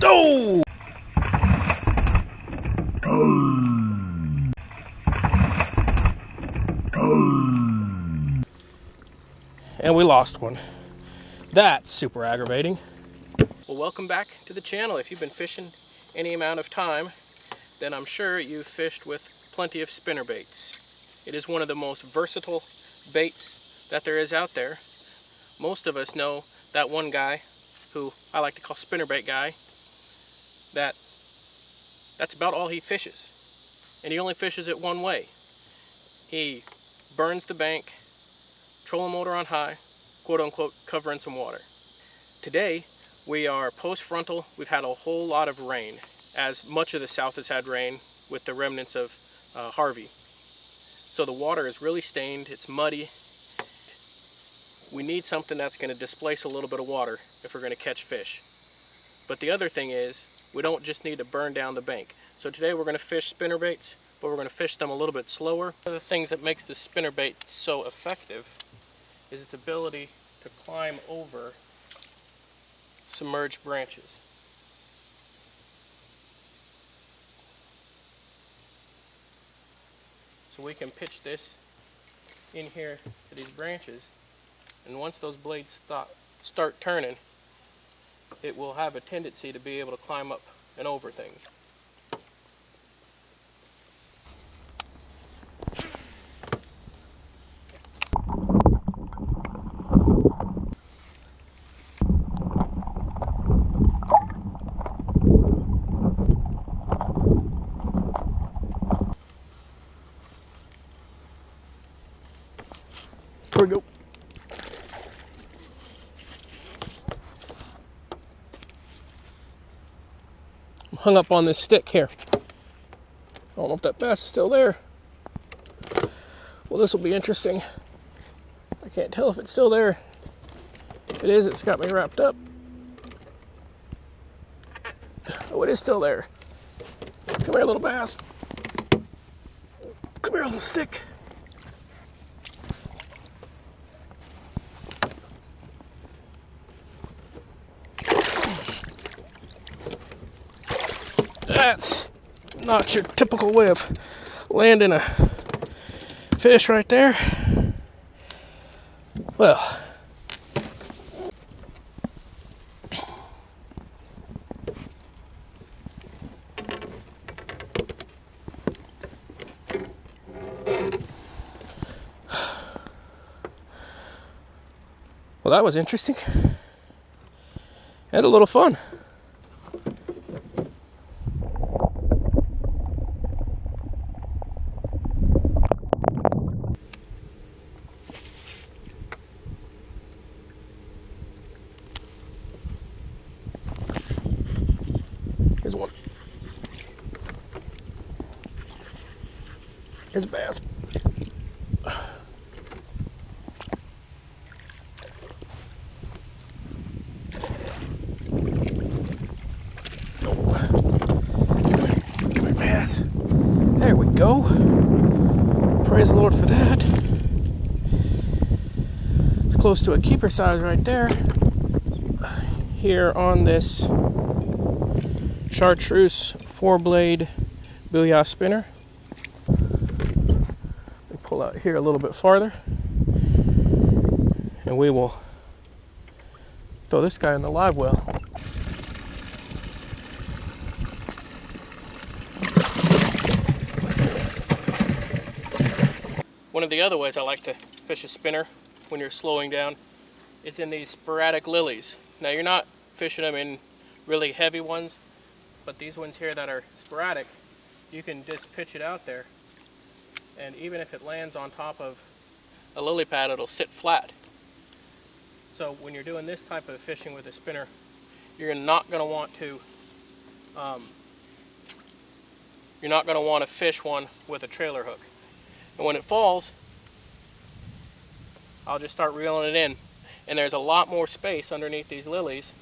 Oh! And we lost one. That's super aggravating. Well, welcome back to the channel. If you've been fishing any amount of time, then I'm sure you've fished with plenty of spinnerbaits. It is one of the most versatile baits that there is out there. Most of us know that one guy, who I like to call spinnerbait guy, that's about all he fishes. And he only fishes it one way. He burns the bank, trolling motor on high, quote unquote, covering some water. Today, we are post-frontal. We've had a whole lot of rain, as much of the south has had rain with the remnants of Harvey. So the water is really stained, it's muddy. We need something that's going to displace a little bit of water if we're going to catch fish. But the other thing is, we don't just need to burn down the bank. So today we're going to fish spinnerbaits, but we're going to fish them a little bit slower. One of the things that makes the spinnerbait so effective is its ability to climb over submerged branches. So we can pitch this in here to these branches, and once those blades start turning, it will have a tendency to be able to climb up and over things. Here we go. I'm hung up on this stick here. I don't know if that bass is still there. Well, this will be interesting. I can't tell if it's still there. If it is, it's got me wrapped up. Oh, it is still there. Come here, little bass. Come here, little stick. That's not your typical way of landing a fish right there. Well, that was interesting and a little fun. Here's one. Here's a bass. Bass. There we go. Praise the Lord for that. It's close to a keeper size right there. Here on this chartreuse 4-blade booyah spinner. We pull out here a little bit farther, and we will throw this guy in the live well. One of the other ways I like to fish a spinner when you're slowing down is in these sporadic lilies. Now, you're not fishing them in really heavy ones, but these ones here that are sporadic, you can just pitch it out there, and even if it lands on top of a lily pad, it'll sit flat. So when you're doing this type of fishing with a spinner, you're not going to want to fish one with a trailer hook. And when it falls, I'll just start reeling it in. And there's a lot more space underneath these lilies.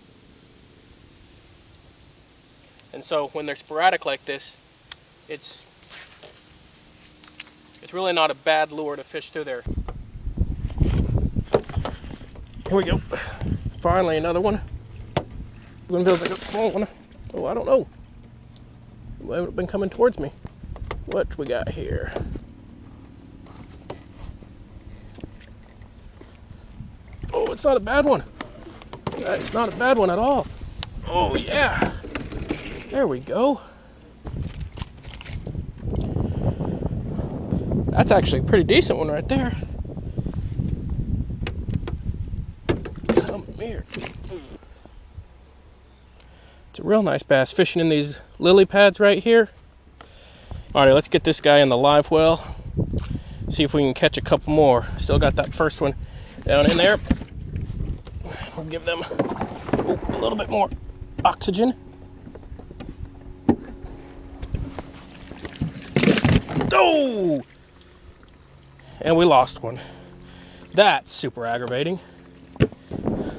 And so when they're sporadic like this, it's really not a bad lure to fish through there. Here we go. Finally another one. I'm going to build like a small one. Oh, I don't know. It haven't been coming towards me. What we got here? Oh, it's not a bad one. It's not a bad one at all. Oh, yeah. There we go. That's actually a pretty decent one right there. Come here. It's a real nice bass fishing in these lily pads right here. Alright, let's get this guy in the live well. See if we can catch a couple more. Still got that first one down in there. We'll give them a little bit more oxygen. Oh! And we lost one. That's super aggravating.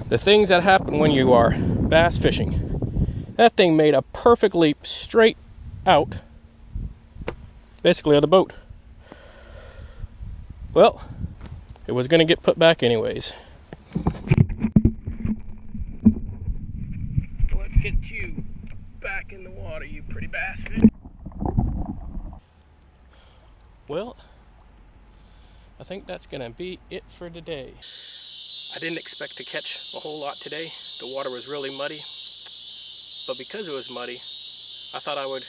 The things that happen when you are bass fishing. That thing made a perfect leap straight out, basically of the boat. Well, it was going to get put back anyways. Let's get you back in the water, you pretty bass fish. Well, I think that's going to be it for today. I didn't expect to catch a whole lot today. The water was really muddy. But because it was muddy, I thought I would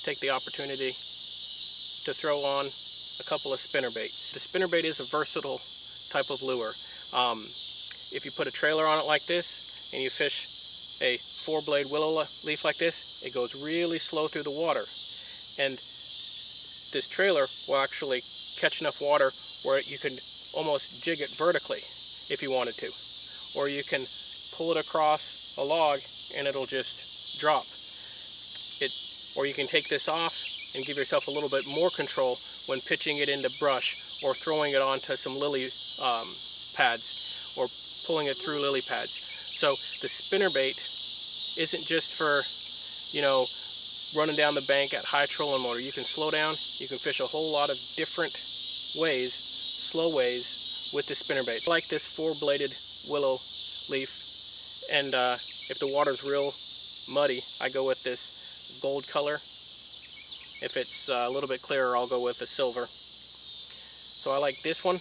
take the opportunity to throw on a couple of spinnerbaits. The spinnerbait is a versatile type of lure. If you put a trailer on it like this and you fish a 4-blade willow leaf like this, it goes really slow through the water. And this trailer will actually catch enough water where you can almost jig it vertically if you wanted to. Or you can pull it across a log and it'll just drop it, or you can take this off and give yourself a little bit more control when pitching it into brush or throwing it onto some lily pads or pulling it through lily pads. So the spinnerbait isn't just for, you know, running down the bank at high trolling motor. You can slow down, you can fish a whole lot of different ways, slow ways with the spinnerbait. I like this 4-bladed willow leaf, and if the water's real muddy, I go with this gold color. If it's a little bit clearer, I'll go with the silver. So I like this one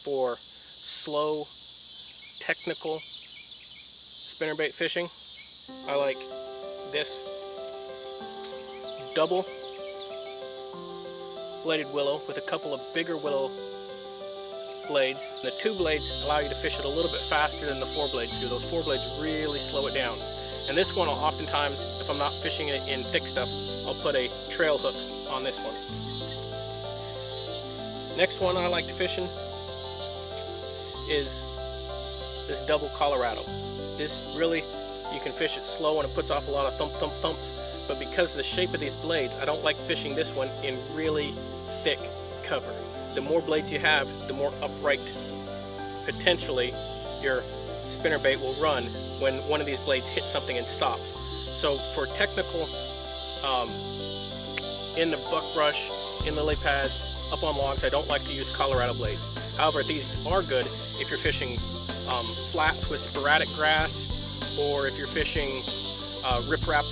for slow, technical spinnerbait fishing. I like this double bladed willow with a couple of bigger willow blades. The 2 blades allow you to fish it a little bit faster than the 4 blades do. Those 4 blades really slow it down. And this one, oftentimes, if I'm not fishing it in thick stuff, I'll put a trail hook on this one. Next one I like fishing is this double Colorado. This really, you can fish it slow and it puts off a lot of thump thump thumps, but because of the shape of these blades, I don't like fishing this one in really thick cover. The more blades you have, the more upright potentially your spinnerbait will run when one of these blades hits something and stops. So for technical, in the buckbrush, in lily pads, up on logs, I don't like to use Colorado blades. However, these are good if you're fishing flats with sporadic grass, or if you're fishing riprap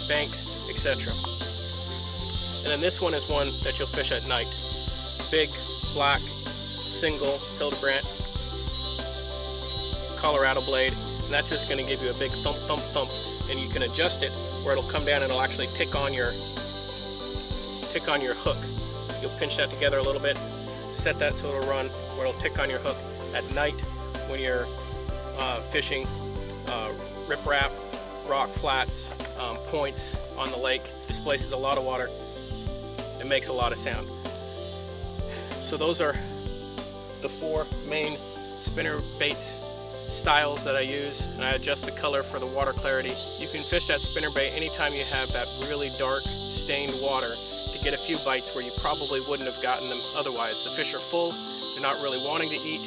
banks, etc. And then this one is one that you'll fish at night. Big, black, single Hildebrandt Colorado blade, and that's just going to give you a big thump, thump, thump, and you can adjust it where it'll come down and it'll actually tick on your hook. You'll pinch that together a little bit, set that so it'll run where it'll tick on your hook at night when you're fishing riprap, rock flats, points on the lake. Displaces a lot of water. It makes a lot of sound. So those are the 4 main spinnerbaits styles that I use, and I adjust the color for the water clarity. You can fish that spinnerbait anytime you have that really dark stained water to get a few bites where you probably wouldn't have gotten them otherwise. The fish are full, they're not really wanting to eat,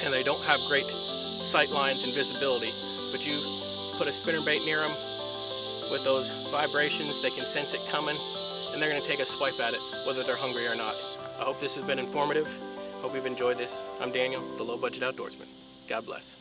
and they don't have great sight lines and visibility. But you put a spinnerbait near them with those vibrations, they can sense it coming, and they're going to take a swipe at it whether they're hungry or not. I hope this has been informative. Hope you've enjoyed this. I'm Daniel, the Low Budget Outdoorsman. God bless.